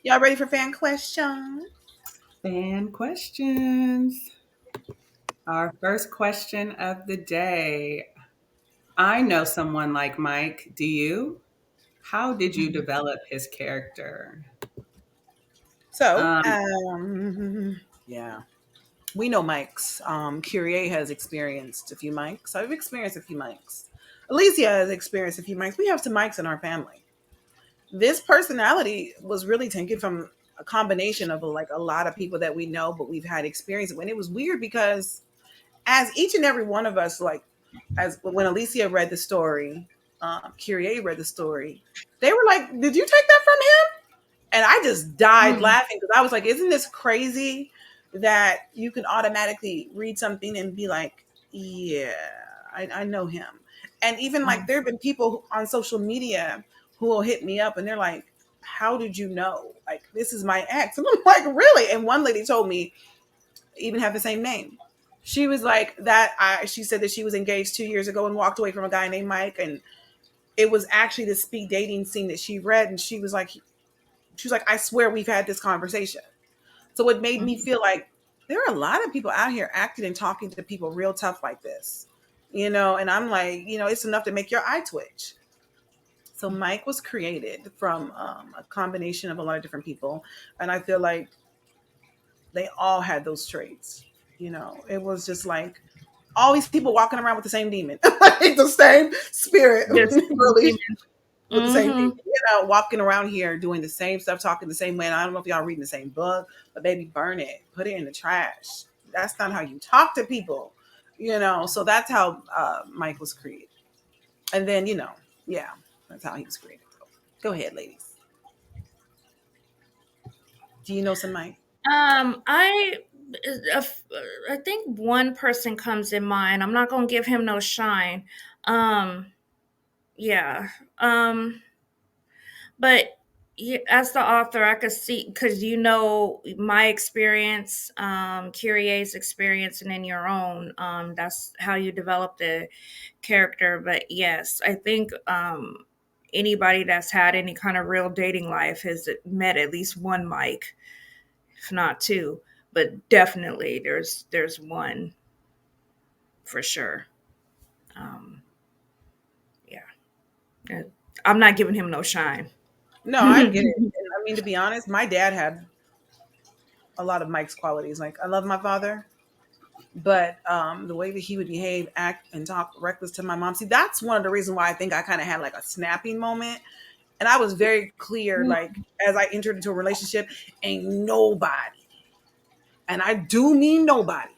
Y'all ready for fan question? Fan questions. Our first question of the day. I know someone like Mike. Do you? How did you develop his character? So, Um, yeah, we know Mike's. Curie has experienced a few Mikes. I've experienced a few Mikes. Alicia has experienced a few Mikes. We have some Mikes in our family. This personality was really taken from a combination of like a lot of people that we know, but we've had experience. And it was weird because as each and every one of us, like as when Alicia read the story, Curie read the story, they were like, "Did you take that from him?" And I just died Mm. laughing because I was like, "Isn't this crazy that you can automatically read something and be like, yeah, I know him." And even like there have been people on social media who will hit me up and they're like, "How did you know? Like this is my ex?" And I'm like, "Really?" And one lady told me even have the same name. She was like that. She said that she was engaged 2 years ago and walked away from a guy named Mike, and it was actually the speed dating scene that she read, and she was like, I swear we've had this conversation. So it made me feel like there are a lot of people out here acting and talking to people real tough like this, and I'm like, it's enough to make your eye twitch. So Mike was created from a combination of a lot of different people, and I feel like they all had those traits. It was just like all these people walking around with the same demon, like the same spirit, Just really with the same hmm demon, walking around here doing the same stuff, talking the same way. And I don't know if y'all reading the same book, but baby, burn it, put it in the trash. That's not how you talk to people. So that's how Mike was created. And then, yeah, that's how he was created. Go ahead, ladies. Do you know some Mike? I uh, I think one person comes in mind. I'm not gonna give him no shine. Um, yeah. But as the author, I could see because my experience, Curie's experience, and then your own. That's how you develop the character. But yes, I think anybody that's had any kind of real dating life has met at least one Mike, if not two. But definitely, there's one for sure. Um, yeah, Uh, I'm not giving him no shine. No, I get it. And I mean, to be honest, my dad had a lot of Mike's qualities. Like, I love my father, but the way that he would behave, act, and talk reckless to my mom. See, that's one of the reasons why I think I kind of had like a snapping moment. And I was very clear, like, as I entered into a relationship, ain't nobody, and I do mean nobody,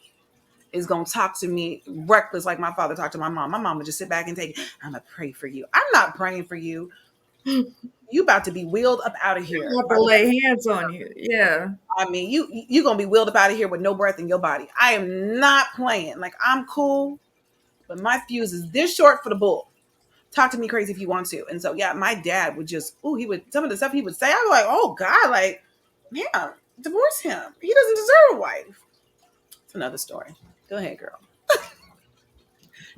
is gonna talk to me reckless like my father talked to my mom. My mom would just sit back and take, I'm gonna pray for you. I'm not praying for you. You about to be wheeled up out of here Have by to the lay hands on you. Yeah. I mean, you gonna be wheeled up out of here with no breath in your body. I am not playing. Like, I'm cool, but my fuse is this short for the bull. Talk to me crazy if you want to. And so yeah, my dad would just, he would, some of the stuff he would say, I was like, oh God, like, man, divorce him. He doesn't deserve a wife. It's another story. Go ahead, girl.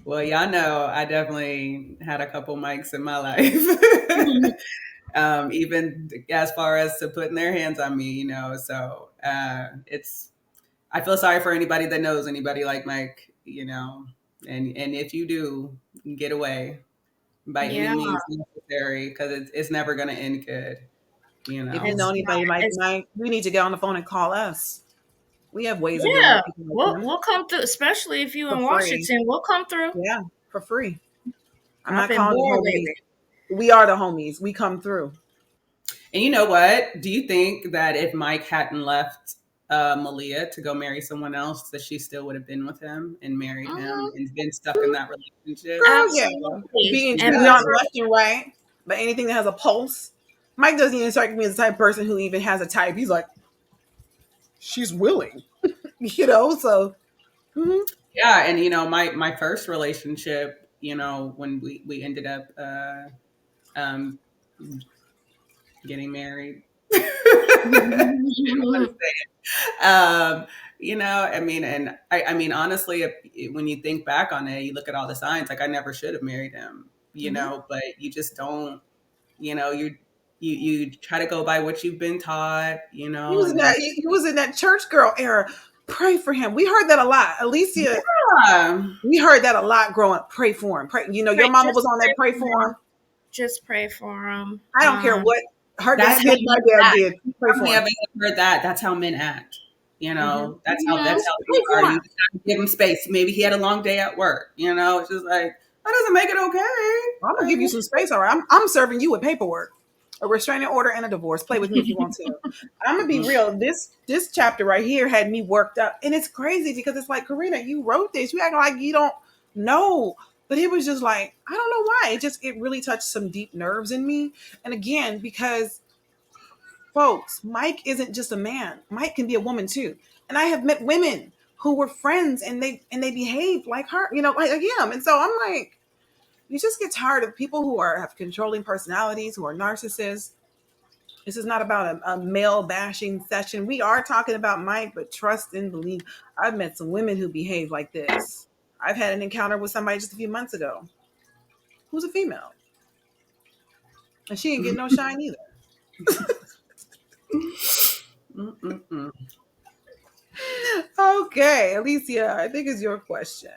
well, y'all know I definitely had a couple mics in my life. Even as far as to putting their hands on me, So it's I feel sorry for anybody that knows anybody like Mike. And if you do, get away by any Yeah, means necessary because it's never going to end good. You If you know. know it's not. anybody like It's Mike, you need to get on the phone and call us. We have ways of dealing yeah. with people like We'll him we'll come through, especially if you for in free. Washington. We'll come through. Yeah, for free. I'm I've not been calling the bored homies. lately. We are the homies. We come through. And you know what? Do you think that if Mike hadn't left Malia to go marry someone else, that she still would have been with him and married him Mhm. and been stuck in that relationship? Girl, yeah. Absolutely. Being And cheated Yeah. on remember, left and right, but anything that has a pulse. Mike doesn't even strike me as the type of person who even has a type. He's like, she's willing, so mhm. Yeah, and my first relationship, when we ended up um getting married. Didn't want to say it. I mean, and I mean, honestly, when you think back on it, you look at all the signs. Like I never should have married him, Mhm. but you just don't. You you try to go by what you've been taught, you He know, was in and then that. He was in that church girl era. Pray for him. We heard that a lot. Alicia, yeah, we heard that a lot growing up. Pray for him. Pray. You know, your Pray, mama was just on pray that. Pray for for him. him. Just pray for him. I don't care what her that's dad how did. men My dad act. did. Pray How many for of him. us have heard that? That's how men act. You Hmm. know, that's Mhm. how Pray they are. for You him. just have to give him space. Maybe he had a long day at work. You know, it's just like that doesn't make it I'm gonna okay. give you some space. All right. I'm serving you with paperwork, a restraining order, and a divorce. Play with me if you want to. I'm gonna be Like, real. This chapter right here had me worked up, and it's crazy because it's like, Corenna, you wrote this. You act like you don't know, but it was just like, I don't know why. It really touched some deep nerves in me. And again, because folks, Mike isn't just a man. Mike can be a woman too. And I have met women who were friends, and they behaved like her, like him. And so I'm like, you just get tired of people who have controlling personalities, who are narcissists. This is not about a male bashing session. We are talking about Mike, but trust and believe. I've met some women who behave like this. I've had an encounter with somebody just a few months ago who's a female, and she ain't getting no shine either. mm-mm-mm. Okay, Alicia, I think it's your question.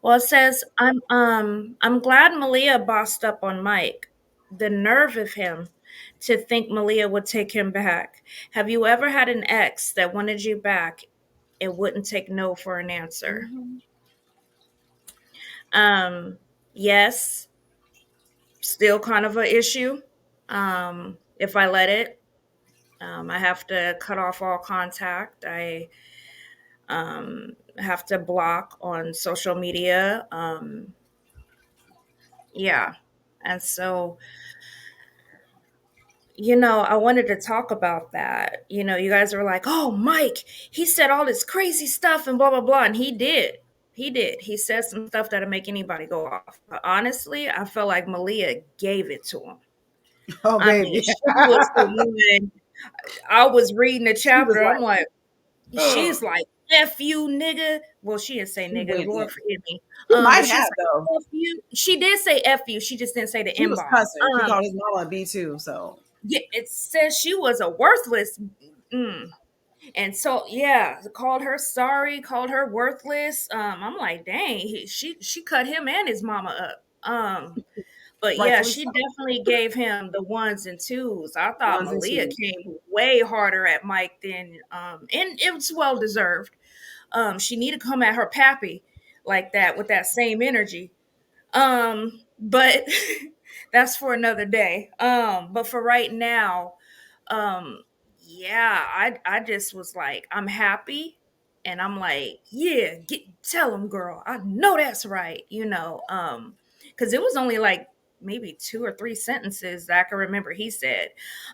Well, it says, I'm glad Malia bossed up on Mike. The nerve of him to think Malia would take him back. Have you ever had an ex that wanted you back and wouldn't take no for an answer? Mhm. Um, yes, still kind of an issue. If I let it, I have to cut off all contact. I have to block on social media. Yeah. And so, I wanted to talk about that. You guys were like, oh, Mike, he said all this crazy stuff and blah, blah, blah. And he did. He did. He said some stuff that'll make anybody go off. But honestly, I feel like Malia gave it to him. Oh, I mean, baby. she was the one. I was reading the She was chapter. I'm like, like, ugh. she's like, F you, nigga. Well, she didn't say She nigga. went Lord in. forgive me. She might But she's have like, though. F you. She did say F you. She just didn't say the She M was bomb. cussing. She called his mama a B too. So Yeah, it says she was a worthless. Mm. And so, yeah, called her sorry, called her worthless. I'm like, dang, she cut him and his mama up. But yeah, rightfully she so. definitely gave him the ones and twos. I thought Ones and Malia twos. came way harder at Mike than and it was well deserved. She needed to come at her pappy like that with that same energy. But that's for another day. But for right now, um, yeah, I just was like, I'm happy, and I'm like, yeah, tell him, girl. I know that's right, because it was only like maybe two or three sentences that I can remember he said,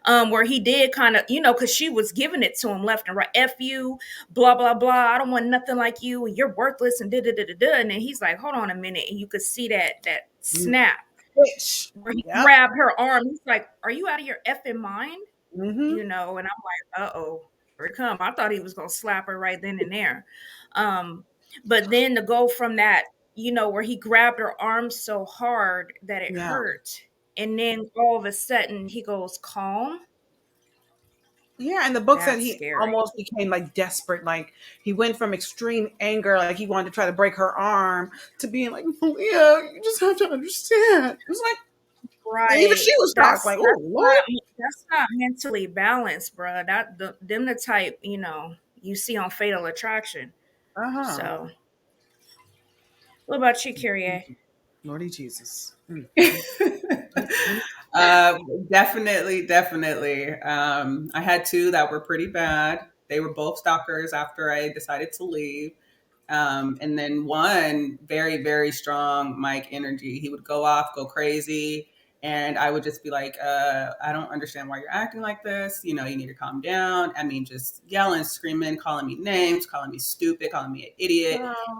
where he did kind of, because she was giving it to him left and right. F you, blah blah blah. I don't want nothing like you. You're worthless and da da da da da. And then he's like, hold on a minute, and you could see that snap Bitch. where he Yep. grabbed her arm. He's like, are you out of your effing mind? Mm-hmm. And I'm like, uh-oh, here it come. I thought he was gonna slap her right then and there. Um, but then to go from that, where he grabbed her arm so hard that it Yeah. hurt, and then all of a sudden he goes calm. Yeah. And the book said That's he scary. almost became like desperate. Like he went from extreme anger, like he wanted to try to break her arm, to being like, Malia, you just have to understand. It was like, and even Right. she was shocked, like, oh Lord. That's not mentally balanced, bro. Them the type, you see on Fatal Attraction. Uh-huh. So what about you, Kyrie? Lordy Jesus. uh, definitely. I had two that were pretty bad. They were both stalkers after I decided to leave. And then one very, very strong Mike energy. He would go off, go crazy. And I would just be like, I don't understand why you're acting like this. You know, you need to calm down. I mean, just yelling, screaming, calling me names, calling me stupid, calling me an idiot. Oh,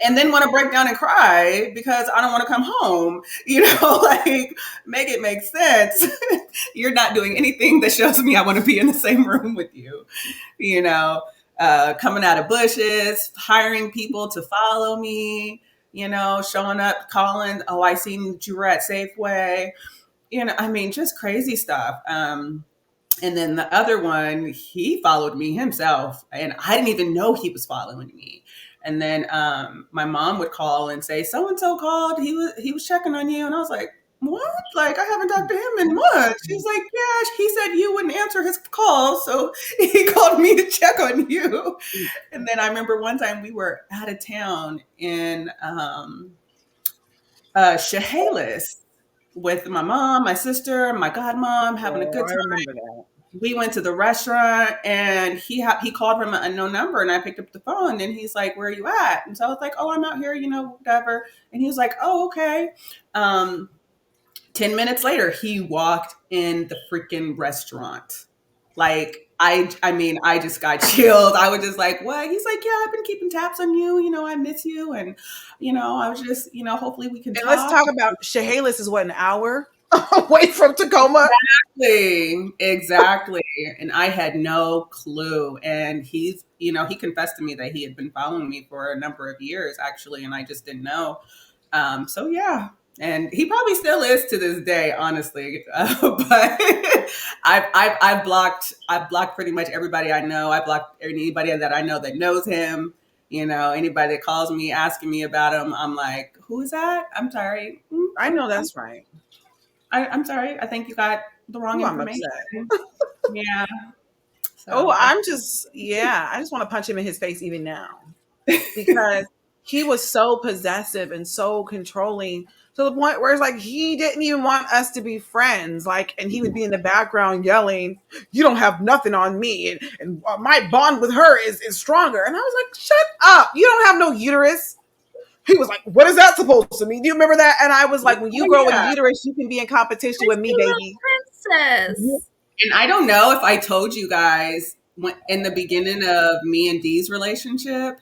And then want to break down and cry because I don't want to come home. You know, like make it make sense. You're not doing anything that shows me I want to be in the same room with you. You know, coming out of bushes, hiring people to follow me, showing up, calling, oh, I seen you were at Safeway, I mean, just crazy stuff. And then the other one, he followed me himself, and I didn't even know he was following me. And then my mom would call and say, "So and so called. He was checking on you," and I was like, "What? Like I haven't talked to him in months." She's like, "Yeah, he said you wouldn't answer his call, so he called me to check on you." And then I remember one time we were out of town in Chehalis with my mom, my sister, my godmom, having a Oh, good I time. remember that. We went to the restaurant, and he called from an unknown number, and I picked up the phone, and he's like, "Where are you at?" And so I was like, "Oh, I'm out here, whatever." And he was like, "Oh, okay." Um, 10 minutes later, he walked in the freaking restaurant. Like, I mean, I just got chilled. I was just like, "What?" He's like, "Yeah, I've been keeping tabs on you. I miss you. And, I was just, hopefully we can And let's talk." talk about Chehalis is what, an hour away from Tacoma? Exactly. And I had no clue. And he confessed to me that he had been following me for a number of years, actually, and I just didn't know. So yeah, and he probably still is to this day, honestly. But I've blocked pretty much everybody I know. I blocked anybody that I know that knows him. Anybody that calls me asking me about him, I'm like, "Who is that? I'm sorry. I know that's right. I'm sorry. I think you got the wrong Oh, I'm information." upset. Yeah. Oh, So I just want to punch him in his face even now, because he was so possessive and so controlling to the point where it's like he didn't even want us to be friends. Like, and he would be in the background yelling, "You don't have nothing on me, and my bond with her is stronger." And I was like, "Shut up! You don't have no uterus." He was like, "What is that supposed to mean? Do you remember that?" And I was like, "When you oh, grow a yeah. uterus, you can be in competition with It's me, the baby." little princess. And I don't know if I told you guys in the beginning of me and Dee's relationship,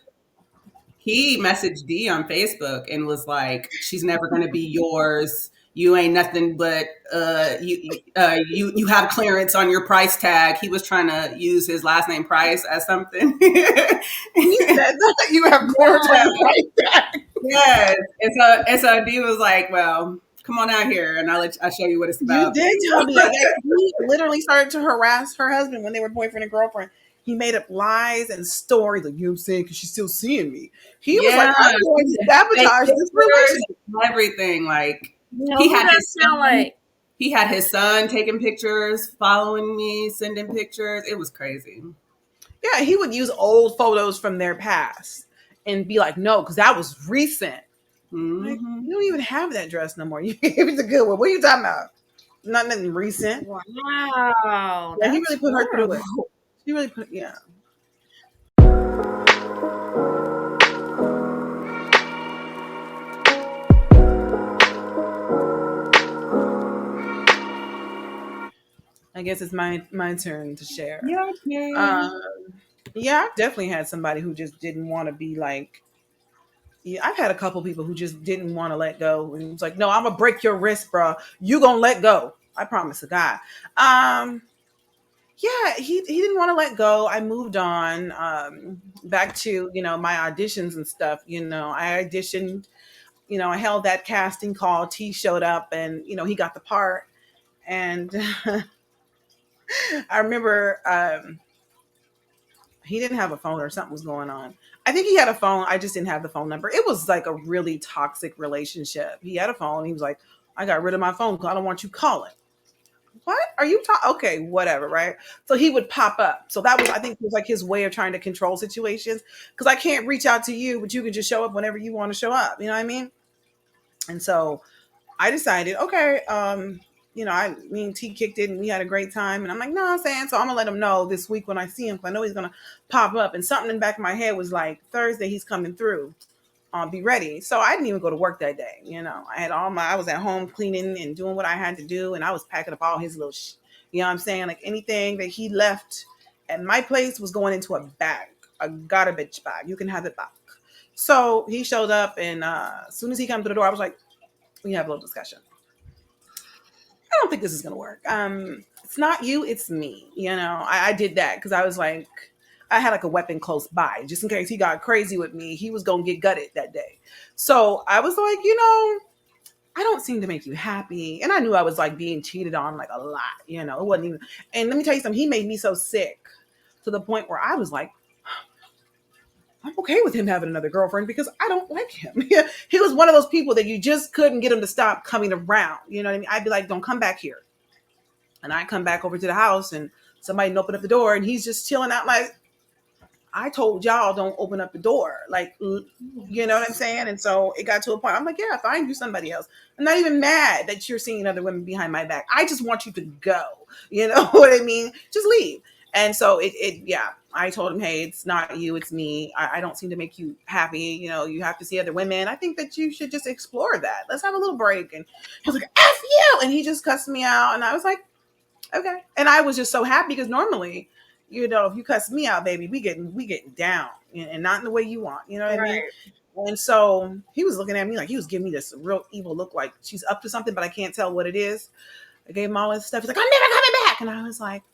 he messaged Dee on Facebook and was like, "She's never going to be yours. You ain't nothing but you have clearance on your price tag." He was trying to use his last name Price as something. He said that you have clearance on your price tag. Yes, and so Dee was like, "Well, come on out here, and I'll show you what it's You about." did tell me that. Yeah, he literally started to harass her husband when they were boyfriend and girlfriend. He made up lies and stories, like, "You know what I'm saying, because she's still seeing me." He was like, Yeah, "I'm going to fake sabotage this pictures, relationship." everything. Like he Who had that his sound son, like? he had his son taking pictures, following me, sending pictures. It was crazy. Yeah, he would use old photos from their past and be like, "No, because that was recent." Like, Hmm. you don't even have that dress no more. It's a good one. What are you talking about? Nothing recent. Wow, Yeah, he that's really put her through it. horrible. He really put, yeah. I guess it's my turn to share. Yeah, okay. Um, yeah, I've definitely had somebody who just didn't want to be like. Yeah, I've had a couple people who just didn't want to let go, and it was like, "No, I'm gonna break your wrist, bro. You gonna let go? I promise to God." Um, yeah, he didn't want to let go. I moved on, back to my auditions and stuff. I auditioned. I held that casting call. T showed up, and he got the part. And I remember, he didn't have a phone, or something was going on. I think he had a phone. I just didn't have the phone number. It was like a really toxic relationship. He had a phone. He was like, "I got rid of my phone because I don't want you calling." What are you talking? Okay, whatever, right? So he would pop up. So that was, I think, it was like his way of trying to control situations, because I can't reach out to you, but you can just show up whenever you want to show up. You know what I mean? And so I decided, okay, me and T kicked it and we had a great time. And I'm like, "No, I'm saying," so I'm gonna let him know this week when I see him, because I know he's gonna pop up. And something in the back of my head was like, Thursday he's coming through. Be ready. So I didn't even go to work that day. I was at home cleaning and doing what I had to do, and I was packing up all his little you know what I'm saying? Like, anything that he left at my place was going into a bag, a garbage bag. You can have it back. So he showed up, and as soon as he came through the door, I was like, "We have a little discussion. I don't think this is gonna work. It's not you, it's me." I did that because I was like, I had like a weapon close by, just in case he got crazy with me. He was gonna get gutted that day. So I was like, I don't seem to make you happy. And I knew I was like being cheated on like a lot, it wasn't even, and let me tell you something, he made me so sick to the point where I was like, I'm okay with him having another girlfriend because I don't like him. He was one of those people that you just couldn't get him to stop coming around. You know what I mean? I'd be like, don't come back here. And I come back over to the house and somebody open up the door and he's just chilling out like, I told y'all don't open up the door. Like, you know what I'm saying? And so it got to a point. I'm like, yeah, find you somebody else. I'm not even mad that you're seeing other women behind my back. I just want you to go. You know what I mean? Just leave. And so yeah, I told him, hey, it's not you, it's me. I don't seem to make you happy. You have to see other women. I think that you should just explore that. Let's have a little break. And he was like, F you. And he just cussed me out. And I was like, okay. And I was just so happy because normally, if you cuss me out, baby, we getting down and not in the way you want. You know what I mean? Right. And so he was looking at me like he was giving me this real evil look, like she's up to something, but I can't tell what it is. I gave him all this stuff. He's like, I'm never coming back. And I was like,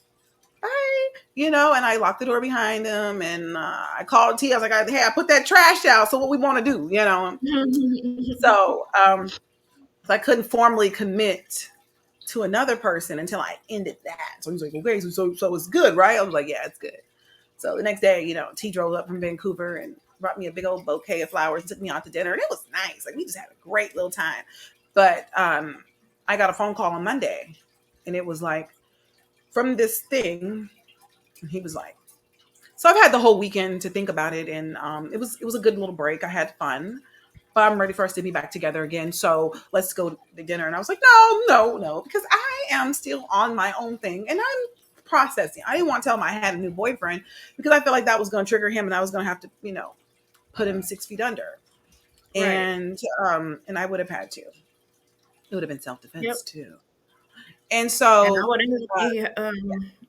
bye. And I locked the door behind him and I called T. I was like, hey, I put that trash out. So what we want to do, So I couldn't formally commit to another person until I ended that. So he was like, okay, so it's good, right? I was like, yeah, it's good. So the next day, T drove up from Vancouver and brought me a big old bouquet of flowers and took me out to dinner. And it was nice. Like we just had a great little time. But I got a phone call on Monday and it was like from this thing. And he was like, so I've had the whole weekend to think about it. And it was a good little break. I had fun. But I'm ready for us to be back together again. So let's go to dinner. And I was like, no, because I am still on my own thing and I'm processing. I didn't want to tell him I had a new boyfriend because I felt like that was going to trigger him and I was going to have to, put him 6 feet under. Right. And I would have had to. It would have been self-defense Yep. too. And so And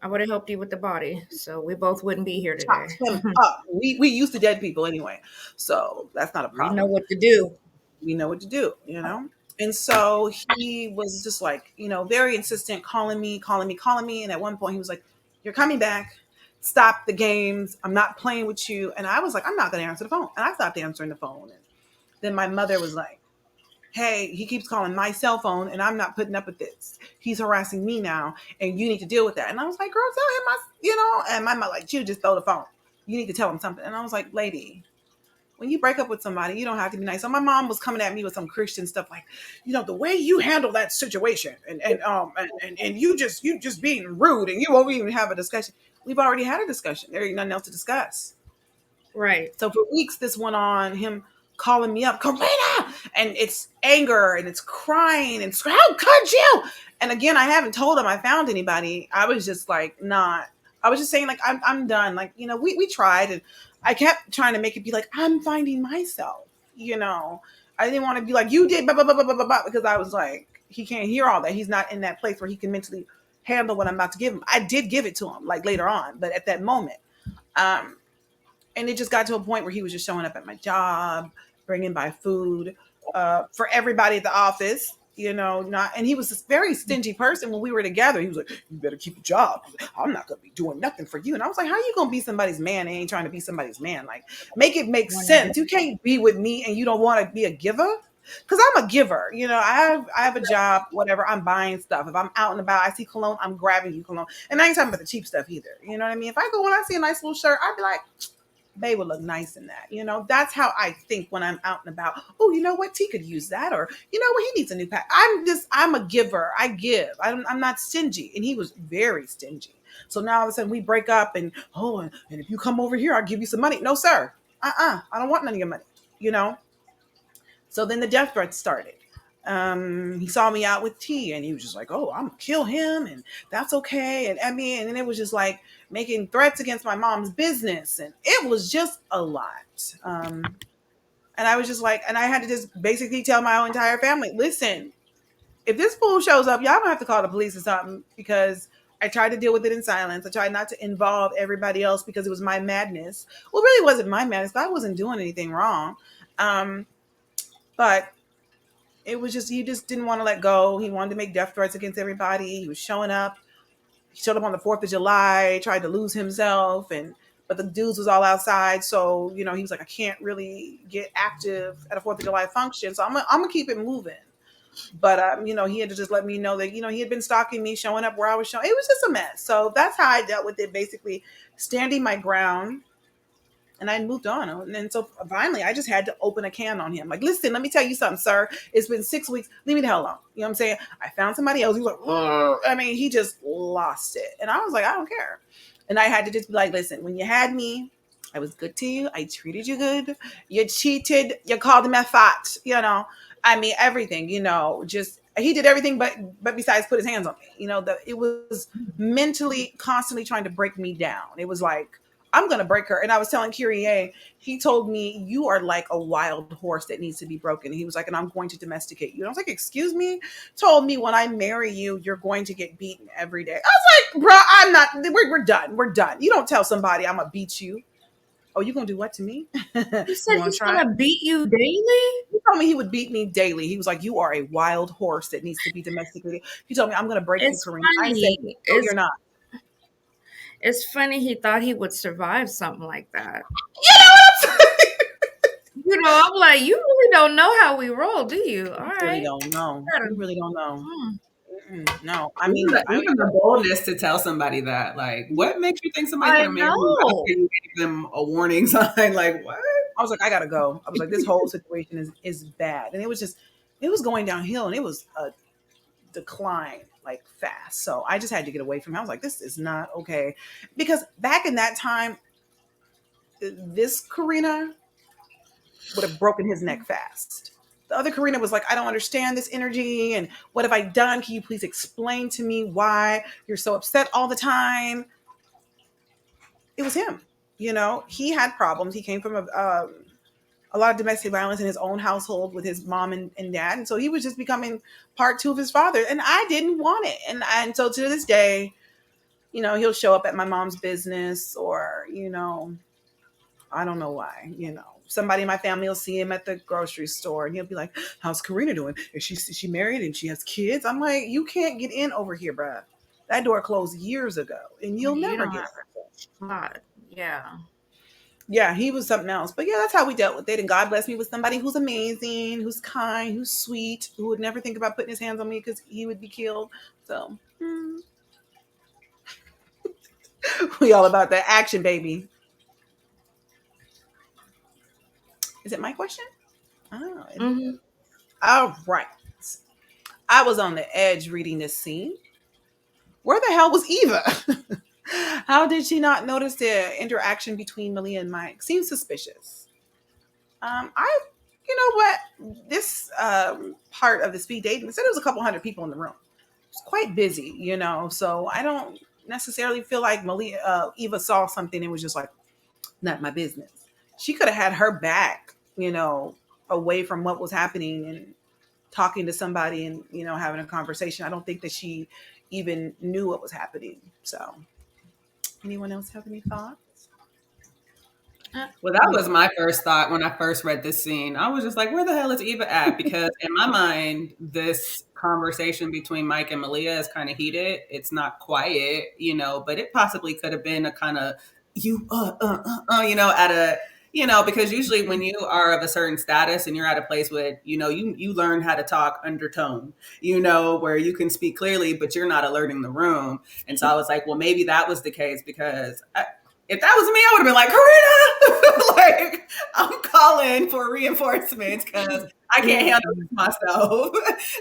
I would have helped you with the body, so we both wouldn't be here today. chopped him up. We used to dead people anyway. So that's not a We problem. know what to do. We know what to do. And so he was just like, very insistent, calling me. And at one point he was like, you're coming back. Stop the games. I'm not playing with you. And I was like, I'm not going to answer the phone. And I stopped answering the phone. And then my mother was like, hey, he keeps calling my cell phone and I'm not putting up with this. He's harassing me now and you need to deal with that. And I was like, girl, tell him, and my mother like, you just throw the phone. You need to tell him something. And I was like, lady, when you break up with somebody, you don't have to be nice. So my mom was coming at me with some Christian stuff like, the way you handle that situation and you just being rude and you won't even have a discussion. We've already had a discussion. There ain't nothing else to discuss. Right. So for weeks this went on, him calling me up, Corenna, and it's anger and it's crying and how could you? And again, I haven't told him I found anybody. I was just like, not. I was just saying like, I'm done. Like, we tried and I kept trying to make it be like, I'm finding myself, I didn't want to be like, you did, blah, blah, blah, blah, blah, blah, because I was like, he can't hear all that. He's not in that place where he can mentally handle what I'm about to give him. I did give it to him like later on, but at that moment, and it just got to a point where he was just showing up at my job, bringing by food for everybody at the office, not. And he was this very stingy person when we were together. He was like, you better keep a job. I'm not going to be doing nothing for you. And I was like, how you going to be somebody's man and ain't trying to be somebody's man? Like, make it make sense. You can't be with me and you don't want to be a giver. Because I'm a giver, I have a job, whatever. I'm buying stuff. If I'm out and about, I see cologne, I'm grabbing you cologne. And I ain't talking about the cheap stuff either. You know what I mean? If I go when I see a nice little shirt, I'd be like, they would look nice in that. That's how I think when I'm out and about. Oh, you know what? T could use that. Or, you know what? He needs a new pack. I'm a giver. I give. I'm not stingy. And he was very stingy. So now all of a sudden we break up and if you come over here, I'll give you some money. No, sir. I don't want none of your money, So then the death threats started. He saw me out with T and he was just like, oh, I'm gonna kill him and that's okay. And and then it was just like making threats against my mom's business. And it was just a lot. And I was just like, and I had to just basically tell my whole entire family, listen, if this fool shows up, y'all don't have to call the police or something because I tried to deal with it in silence. I tried not to involve everybody else because it was my madness. Well, it really wasn't my madness. I wasn't doing anything wrong. But it was just, he just didn't want to let go. He wanted to make death threats against everybody. He was showing up. He showed up on the 4th of July, tried to lose himself. But the dudes was all outside. So, he was like, I can't really get active at a 4th of July function. So I'm gonna keep it moving. But he had to just let me know that he had been stalking me, showing up where I was showing. It was just a mess. So that's how I dealt with it. Basically, standing my ground, and I moved on. And then so finally, I just had to open a can on him. Like, listen, let me tell you something, sir. It's been 6 weeks. Leave me the hell alone. You know what I'm saying? I found somebody else. He was like, "Ugh." I mean, he just lost it. And I was like, I don't care. And I had to just be like, listen, when you had me, I was good to you. I treated you good. You cheated. You called me fat. I mean, everything. Just he did everything, but besides put his hands on me. It was mentally constantly trying to break me down. It was like I'm gonna break her. And I was telling Kyrie, he told me, you are like a wild horse that needs to be broken. He was like, and I'm going to domesticate you. And I was like, excuse me? Told me when I marry you, you're going to get beaten every day. I was like, bro, I'm not, we're done. We're done. You don't tell somebody I'm gonna beat you. Oh, you gonna do what to me? He You said wanna he's try? gonna beat you daily. He told me he would beat me daily. He was like, you are a wild horse that needs to be domesticated. He told me, I'm gonna break you, It's Corinne. I said, funny. no, you're not. It's funny he thought he would survive something like that. You know what I'm saying? I'm like, you really don't know how we roll, do you? All You really right. don't know. You really don't know. Hmm. No, I Even mean, the, even the boldness to tell somebody that, like, what makes you think somebody's I gonna marry you after know. you gave them a warning sign? Like, what? I was like, I gotta go. I was like, this whole situation is bad, and it was going downhill, and it was a decline like fast. So I just had to get away from him. I was like, this is not okay, because back in that time, this Corenna would have broken his neck fast. The other Corenna was like, I don't understand this energy, and what have I done? Can you please explain to me why you're so upset all the time? It was him. He had problems. He came from a lot of domestic violence in his own household with his mom and dad. And so he was just becoming part two of his father. And I didn't want it. And so to this day, he'll show up at my mom's business or, I don't know why, somebody in my family will see him at the grocery store and he'll be like, how's Corenna doing? Is she married and she has kids? I'm like, you can't get in over here, bruh. That door closed years ago and you'll You never don't get have in. a lot. Yeah. Yeah, he was something else. But yeah, that's how we dealt with it. And God blessed me with somebody who's amazing, who's kind, who's sweet, who would never think about putting his hands on me because he would be killed. So we all about that action, baby. Is it my question? Oh, it is. Hmm. All right. I was on the edge reading this scene. Where the hell was Eva? How did she not notice the interaction between Malia and Mike? Seems suspicious. You know what? This part of the speed dating said there was a couple hundred people in the room. It's quite busy, So I don't necessarily feel like Eva saw something and was just like, not my business. She could have had her back, away from what was happening and talking to somebody and having a conversation. I don't think that she even knew what was happening. So, anyone else have any thoughts? Well, that was my first thought when I first read this scene. I was just like, where the hell is Eva at? Because in my mind, this conversation between Mike and Malia is kind of heated. It's not quiet, but it possibly could have been a kind of at a, because usually when you are of a certain status and you're at a place where, you learn how to talk undertone, where you can speak clearly, but you're not alerting the room. And so I was like, well, maybe that was the case because if that was me, I would have been like, Corenna, like, I'm calling for reinforcements because I can't handle this myself.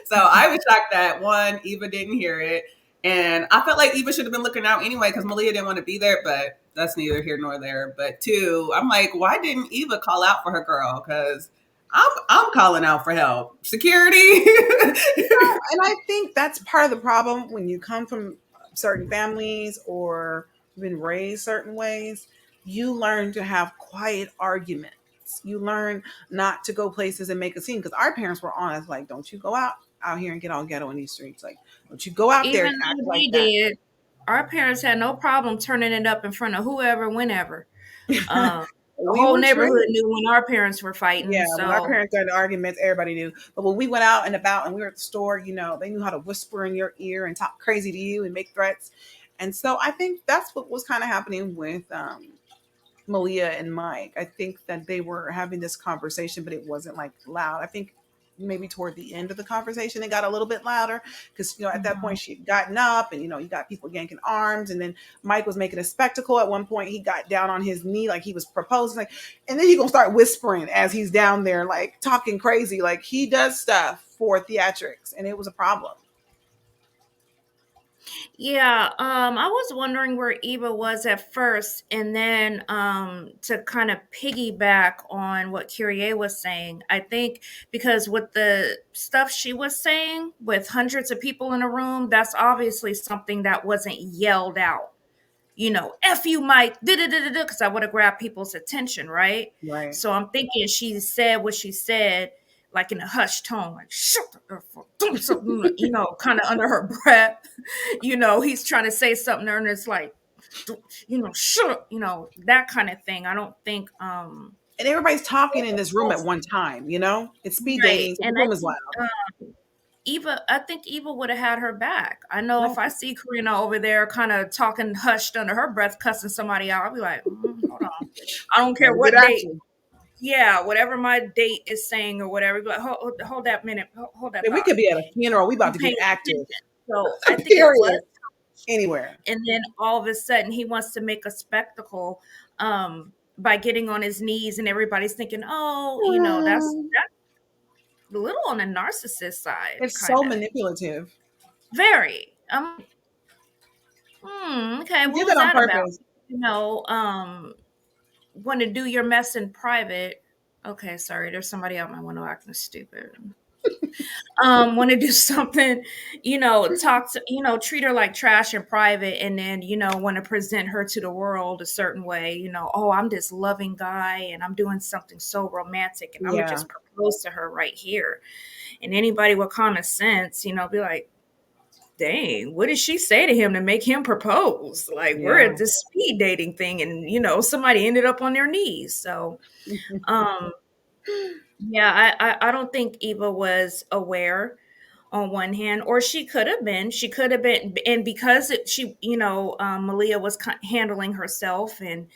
So I was shocked that one, Eva didn't hear it. And I felt like Eva should have been looking out anyway because Malia didn't want to be there, but that's neither here nor there. But two, I'm like, why didn't Eva call out for her girl? Because I'm calling out for help. Security. And I think that's part of the problem when you come from certain families or been raised certain ways. You learn to have quiet arguments. You learn not to go places and make a scene because our parents were on us like, don't you go out here and get all ghetto in these streets. Like, don't you go out there Even and act though like we that. did, our parents had no problem turning it up in front of whoever, whenever. The We whole were neighborhood trained. knew when our parents were fighting. Yeah, when our So parents got into arguments, everybody knew. But when we went out and about and we were at the store, they knew how to whisper in your ear and talk crazy to you and make threats. And so I think that's what was kind of happening with Malia and Mike. I think that they were having this conversation, but it wasn't like loud. I think maybe toward the end of the conversation it got a little bit louder because at that Mhm. point she had gotten up and you got people yanking arms, and then Mike was making a spectacle. At one point he got down on his knee like he was proposing, like, and then he gonna start whispering as he's down there like talking crazy, like he does stuff for theatrics, and it was a problem. Yeah, I was wondering where Eva was at first, and then to kind of piggyback on what Kyrie was saying, I think because with the stuff she was saying, with hundreds of people in a room, that's obviously something that wasn't yelled out. F you, Mike, because I would have grabbed people's attention, right? Right. So I'm thinking she said what she said, like in a hushed tone, like, shut the F up, do something, kind of under her breath. He's trying to say something, and it's like, shut up, that kind of thing. I don't think, And everybody's talking in this room at one time, it's speed right. dating, so the And room is loud. I think Eva would have had her back. I know Like, if I see Corenna over there kind of talking hushed under her breath, cussing somebody out, I'll be like, hold on. I don't care better get what date. action. Yeah, whatever my date is saying or whatever. But hold that minute. Hold that And we thought. could be at a funeral, we about I'm to get paying active. attention. So I think it was. Period. Anywhere. And then all of a sudden he wants to make a spectacle by getting on his knees, and everybody's thinking, oh, that's a little on the narcissist side, It's so kind of. manipulative. Very. Okay, He what did was that on that about? purpose. You know, um, Want to do your mess in private. Okay, sorry, there's somebody out my window acting stupid. Want to do something, talk to, treat her like trash in private, and then, want to present her to the world a certain way, oh, I'm this loving guy and I'm doing something so romantic and I'm gonna Yeah. just propose to her right here. And anybody with common sense, be like, dang, what did she say to him to make him propose? Like, we're Yeah. at this speed dating thing, and somebody ended up on their knees. So, um, yeah, I don't think Eva was aware on one hand, or she could have been. She could have been, and because Malia was handling herself, and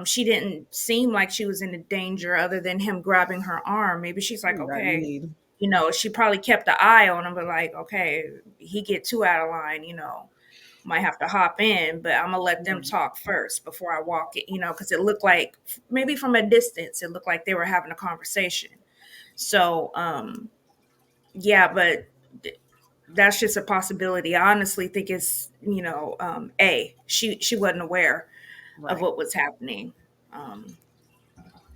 she didn't seem like she was in a danger other than him grabbing her arm. Maybe she's like, That okay, need. she probably kept an eye on him, but like, okay, he get too out of line, might have to hop in, but I'm gonna let them Mm. talk first before I walk it, because it looked like maybe from a distance, it looked like they were having a conversation. So, yeah, but that's just a possibility. I honestly think it's, she wasn't aware of Right. what was happening.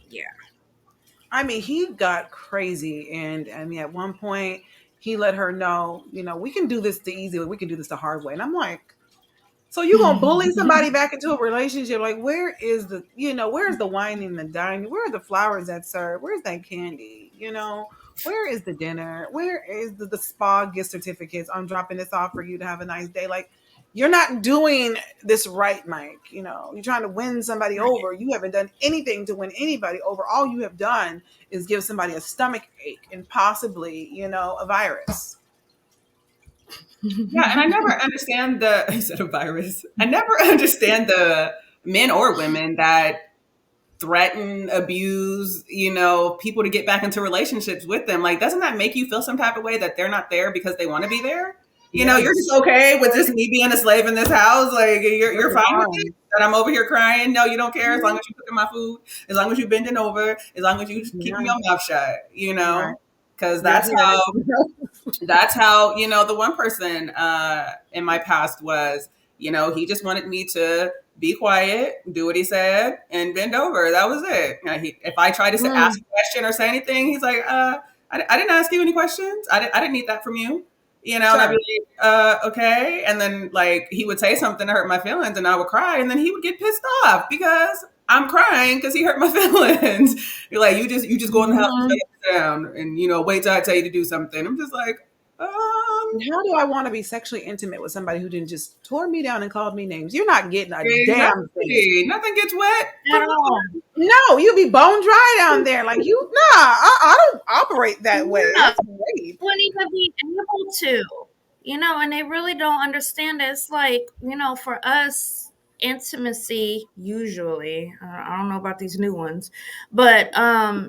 Yeah. I mean, he got crazy, and I mean, at one point, he let her know, we can do this the easy way, we can do this the hard way, and I'm like, so you gonna bully somebody back into a relationship? Like, where is where's the wine and the dining? Where are the flowers that serve? Where's that candy? Where is the dinner? Where is the spa gift certificates? I'm dropping this off for you to have a nice day. Like, you're not doing this right, Mike. You're trying to win somebody Right. over. You haven't done anything to win anybody over. All you have done is give somebody a stomach ache and possibly, a virus. Yeah, and I never understand the I said a virus. I never understand the men or women that threaten, abuse, people to get back into relationships with them. Like, doesn't that make you feel some type of way that they're not there because they want to be there? You're just Yes. okay with just me being a slave in this house. Like, you're Working fine with it arms. that I'm over here crying. No, you don't care as long as you cooking my food, as long as you bending over, as long as you keeping Yeah. your mouth shut. Right. Because You're here. that's how the one person in my past was, he just wanted me to be quiet, do what he said, and bend over. That was it. If I tried to ask Mm, a question or say anything, he's like, I didn't ask you any questions. I didn't need that from you. And I'd be sure. like, okay. And then, like, he would say something to hurt my feelings, and I would cry, and then he would get pissed off because I'm crying because he hurt my feelings. You're like, you just go in the house and Mhm. shut down, and wait till I tell you to do something. I'm just like, How do I want to be sexually intimate with somebody who didn't just tore me down and called me names? You're not getting a damn thing. exactly. Nothing gets wet. At all. No, you be bone dry down there. Like, I don't operate that way. No, That's rape. wouldn't even be able to, and they really don't understand it. It's like, for us, intimacy usually, I don't know about these new ones, but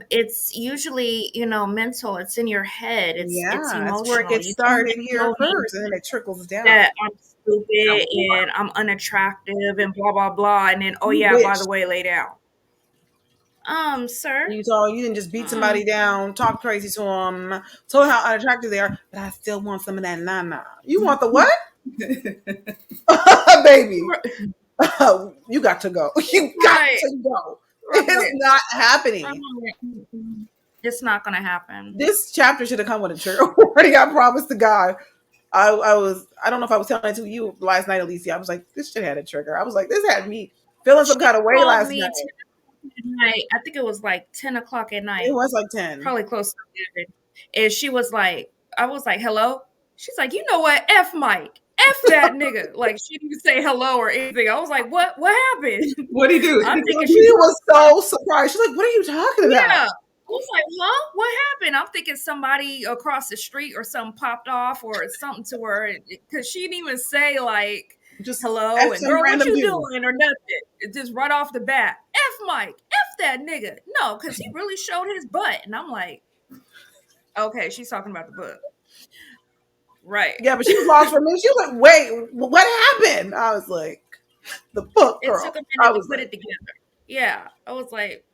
it's usually, mental. It's in your head. It's Yeah, that's where it emotional. gets You tell started me, here first, and then it trickles down. that I'm stupid and I'm unattractive and blah blah blah, and then, oh You yeah, by wish. the way, lay down. Sir. You didn't just beat Mm-mm. somebody down, talk crazy to them, told how unattractive they are, but I still want some of that nana. You want the what? Baby, you got to go. You got Right, to go. It's right. not happening. Mm-mm. It's not gonna happen. This chapter should have come with a trigger warning. I promise to God. I don't know if I was telling it to you last night, Alicia. I was like, this shit had a trigger. I was like, this had me feeling some She kind of way called last me night. at night. I think it was like 10 o'clock at It night, was like 10. probably close to 11. And she was like, I was like, hello? She's like, you know what? F Mike. F that nigga. Like, she didn't say hello or anything. I was like, what? What happened? What do you do? I'm thinking she She was so surprised. She's like, what are you talking about? Yeah. I was like, huh? What happened? I'm thinking somebody across the street or something popped off or something to her. Because she didn't even say, like, Just hello F and some girl, what random you dude. doing or nothing. It just right off the bat. F Mike. F that nigga. No, because he really showed his butt. And I'm like, okay, she's talking about the book. Right. Yeah, but she was lost for a minute. She was like, wait, what happened? I was like, the book, It girl. took a I minute to was put like, it together. Yeah. I was like,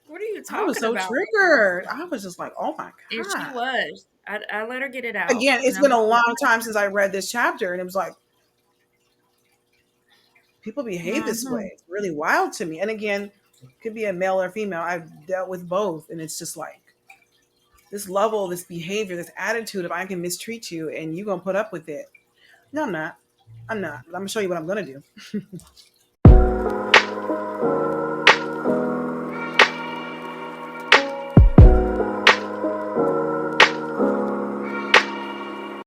what are you I was talking so about? triggered. I was just like, oh my And she God. was. I let her get it out. Again, And it's I'm been a like, long time since I read this chapter, and it was like, people behave this way. mm-hmm. It's really wild to me. And again, could be a male or female. I've dealt with both, and it's just like this level, this behavior, this attitude of I can mistreat you and you gonna put up with it. No, I'm not. I'm not. I'm gonna show you what I'm gonna do.